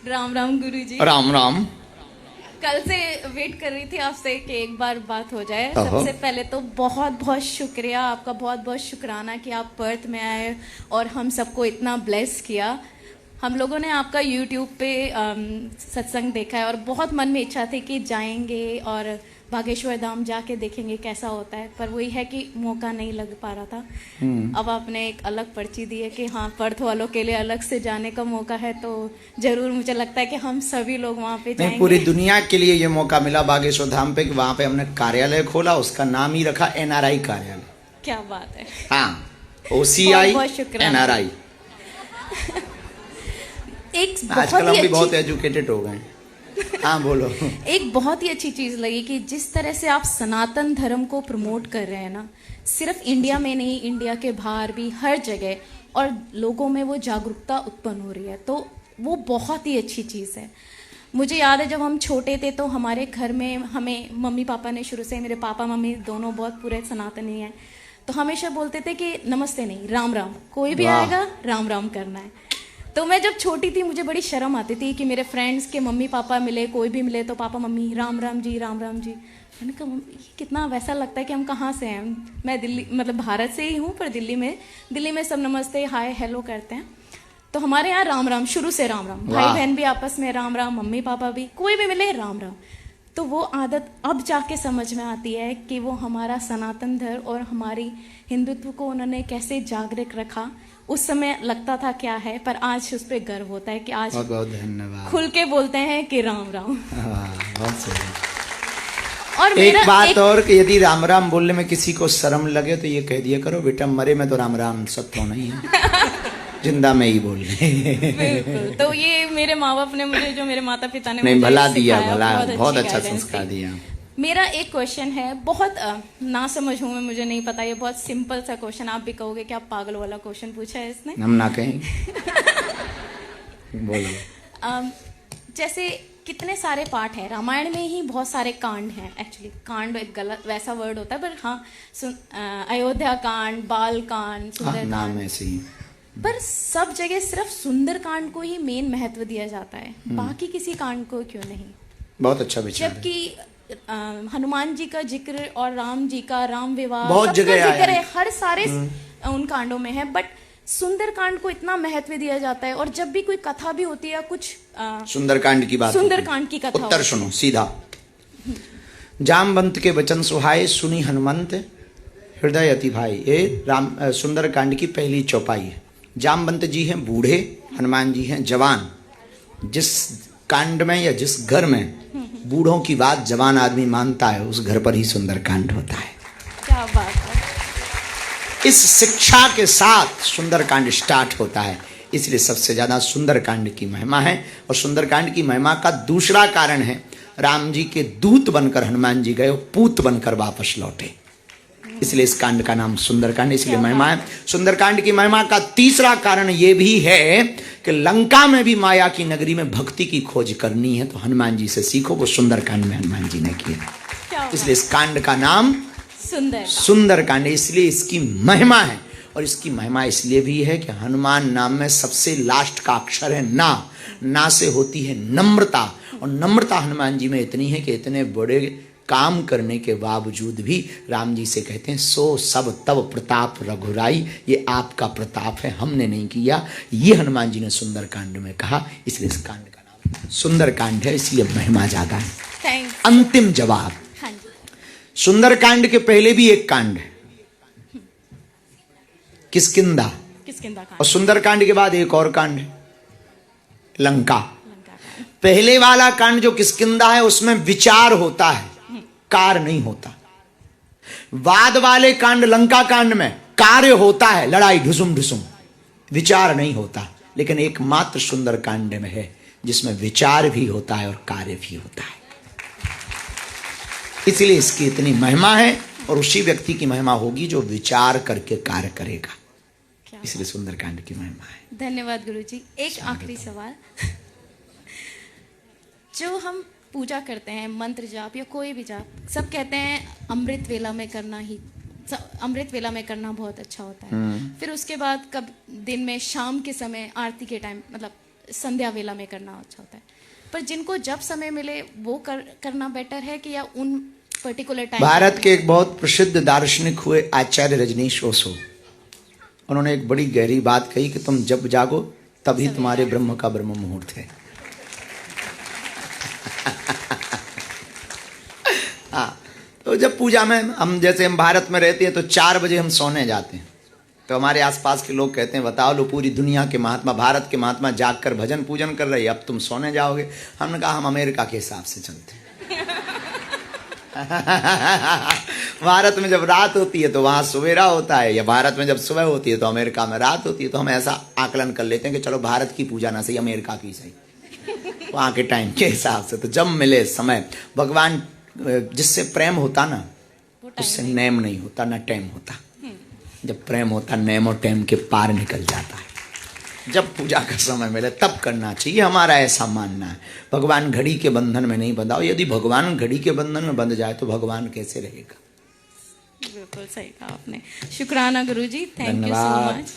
राम राम गुरुजी। राम राम। कल से वेट कर रही थी आपसे कि एक बार बात हो जाए। ओहो। सबसे पहले तो बहुत बहुत शुक्रिया आपका, बहुत बहुत शुक्राना कि आप पर्थ में आए और हम सबको इतना ब्लेस किया। हम लोगों ने आपका यूट्यूब पे सत्संग देखा है और बहुत मन में इच्छा थी कि जाएंगे और बागेश्वर धाम जाके देखेंगे कैसा होता है, पर वही है कि मौका नहीं लग पा रहा था। अब आपने एक अलग पर्ची दी है कि हाँ पर्थ वालों के लिए अलग से जाने का मौका है, तो जरूर मुझे लगता है कि हम सभी लोग वहाँ पे जाएंगे। नहीं, पूरी दुनिया के लिए ये मौका मिला बागेश्वर धाम पे कि वहाँ पे हमने कार्यालय खोला, उसका नाम ही रखा NRI कार्यालय। क्या बात है। हाँ, OCI बहुत शुक्रिया। NRI। एक आजकल हम भी बहुत अच्छी एजुकेटेड हो गए। हाँ बोलो। एक बहुत ही अच्छी चीज लगी कि जिस तरह से आप सनातन धर्म को प्रमोट कर रहे हैं ना, सिर्फ इंडिया में नहीं, इंडिया के बाहर भी हर जगह, और लोगों में वो जागरूकता उत्पन्न हो रही है, तो वो बहुत ही अच्छी चीज है। मुझे याद है जब हम छोटे थे तो हमारे घर में हमें मम्मी पापा ने शुरू से, मेरे पापा मम्मी दोनों बहुत पूरे सनातनी हैं, तो हमेशा बोलते थे कि नमस्ते नहीं, राम राम, कोई भी वाह। आएगा राम राम करना है। तो मैं जब छोटी थी मुझे बड़ी शर्म आती थी कि मेरे फ्रेंड्स के मम्मी पापा मिले, कोई भी मिले तो पापा मम्मी राम राम जी, राम राम जी। मैंने कहा ये कितना वैसा लगता है कि हम कहाँ से हैं। मैं दिल्ली, मतलब भारत से ही हूँ, पर दिल्ली में सब नमस्ते हाय हेलो करते हैं। तो हमारे यहाँ राम राम, शुरू से राम राम, भाई वाह। बहन भी आपस में राम राम, मम्मी पापा भी, कोई भी मिले राम राम। तो वो आदत अब जाके समझ में आती है कि वो हमारा सनातन धर्म और हमारी हिंदुत्व को उन्होंने कैसे जागरूक रखा। उस समय लगता था क्या है, पर आज उस पर गर्व होता है कि आज बहुत बहुत धन्यवाद। खुल के बोलते हैं कि राम राम। हाँ, बहुत सही। और एक मेरा बात और कि यदि राम राम बोलने में किसी को शर्म लगे तो ये कह दिया करो, बेटा मरे में तो राम राम सब तो नहीं है, जिंदा में ही बोल रहे। बिल्कुल। तो ये मेरे माँ बाप ने मुझे, जो मेरे माता पिता ने नहीं, मुझे भला दिया, सिखाया, भला, बहुत अच्छी अच्छा guidance संस्कार थी। दिया। मेरा एक क्वेश्चन है, बहुत ना समझ हूँ मैं, मुझे नहीं पता, ये बहुत सिंपल सा क्वेश्चन, आप भी कहोगे कि आप पागल वाला क्वेश्चन पूछा है इसने। हम ना कहें। बोलो। जैसे कितने सारे पार्ट हैं रामायण में, ही बहुत सारे कांड हैं। एक्चुअली कांड एक गलत वैसा वर्ड होता है, पर हाँ, अयोध्या कांड, बाल कांड, हाँ, सुंदर नाम कांड, ऐसे ही। पर सब जगह सिर्फ सुंदर कांड को ही मेन महत्व दिया जाता है, बाकी किसी कांड को क्यों नहीं। बहुत अच्छा विचार है। जबकि हनुमान जी का जिक्र और राम जी का राम विवाह बहुत सबका जगह आया जिक्र है। है, हर सारे उन कांडों में है, बट सुंदर कांड को इतना महत्व दिया जाता है। और जब भी कोई कथा भी होती है, कुछ सुंदरकांड की बात होती है। सुंदरकांड की कथा उत्तर होती सुनो सीधा। जामवंत के वचन सुहाए, सुनी हनुमंत हृदय अति भाई। ये सुंदरकांड की पहली चौपाई है। जामवंत जी हैं बूढ़े, हनुमान जी हैं जवान। जिस कांड में या जिस घर में बूढ़ों की बात जवान आदमी मानता है, उस घर पर ही सुंदरकांड होता है। क्या बात है। इस शिक्षा के साथ सुंदरकांड स्टार्ट होता है, इसलिए सबसे ज्यादा सुंदरकांड की महिमा है। और सुंदरकांड की महिमा का दूसरा कारण है, राम जी के दूत बनकर हनुमान जी गए, पूत बनकर वापस लौटे, इसलिए इस कांड का नाम सुंदरकांड, इसलिए महिमा है। सुंदरकांड की महिमा का तीसरा कारण यह भी है कि लंका में भी माया की नगरी में भक्ति की खोज करनी है, तो हनुमान जी से सीखो, वो सुंदरकांड में हनुमान जी ने किया। इसलिए इस कांड का नाम सुंदरकांड, इसलिए इसकी महिमा है। और इसकी महिमा इसलिए भी है कि हनुमान नाम में सबसे लास्ट का अक्षर है ना। ना से होती है नम्रता, और नम्रता हनुमान जी में इतनी है कि इतने बड़े काम करने के बावजूद भी राम जी से कहते हैं, सो सब तब प्रताप रघुराई, ये आपका प्रताप है, हमने नहीं किया। ये हनुमान जी ने सुंदरकांड में कहा, इसलिए इस कांड का नाम सुंदरकांड है, इसलिए महिमा ज्यादा है। अंतिम जवाब, सुंदरकांड के पहले भी एक कांड है, किष्किंधा। और सुंदरकांड के बाद एक और कांड है, लंका। पहले वाला कांड जो किष्किंधा है उसमें विचार होता है, कार्य नहीं होता। बाद वाले कांड लंका कांड में कार्य होता है, लड़ाई ढुसुम ढुसुम, विचार नहीं होता। लेकिन एकमात्र सुंदर कांड में है जिसमें विचार भी होता है और कार्य भी होता है, इसलिए इसकी इतनी महिमा है। और उसी व्यक्ति की महिमा होगी जो विचार करके कार्य करेगा, इसलिए सुंदरकांड की महिमा है। धन्यवाद गुरुजी। एक आखिरी सवाल, जो हम पूजा करते हैं, मंत्र जाप या कोई भी जाप, सब कहते हैं अमृत वेला में करना ही, अमृत वेला में करना बहुत अच्छा होता है। फिर उसके बाद कब दिन में शाम के समय आरती के टाइम, मतलब संध्या वेला में करना अच्छा होता है, पर जिनको जब समय मिले वो करना बेटर है कि या उन पर्टिकुलर टाइम? भारत के एक बहुत प्रसिद्ध दार्शनिक हुए आचार्य रजनीश ओशो, उन्होंने एक बड़ी गहरी बात कही कि तुम जब जागो तभी तुम्हारे ब्रह्म का ब्रह्म मुहूर्त है। हाँ, तो जब पूजा में हम जैसे हम भारत में रहते हैं तो 4 बजे हम सोने जाते हैं, तो हमारे आसपास के लोग कहते हैं बताओ लो पूरी दुनिया के महात्मा, भारत के महात्मा जाग कर भजन पूजन कर रहे हैं, अब तुम सोने जाओगे। हमने कहा हम अमेरिका के हिसाब से चलते हैं। भारत में जब रात होती है तो वहाँ सवेरा होता है, या भारत में जब सुबह होती है तो अमेरिका में रात होती है, तो हम ऐसा आकलन कर लेते हैं कि चलो भारत की पूजा ना सही, अमेरिका की सही, वहाँ के टाइम के हिसाब से। तो जब मिले समय, भगवान जिससे प्रेम होता ना उससे नेम नहीं होता ना टाइम होता। जब प्रेम होता नेम और टाइम के पार निकल जाता है। जब पूजा का समय मिले तब करना चाहिए, हमारा ऐसा मानना है। भगवान घड़ी के बंधन में नहीं बंधा, यदि भगवान घड़ी के बंधन में बंध जाए तो भगवान कैसे रहेगा? बिल्कुल सही कहा आपने। शुक्राना गुरुजी, थैंक यू सो धन्यवाद। मच।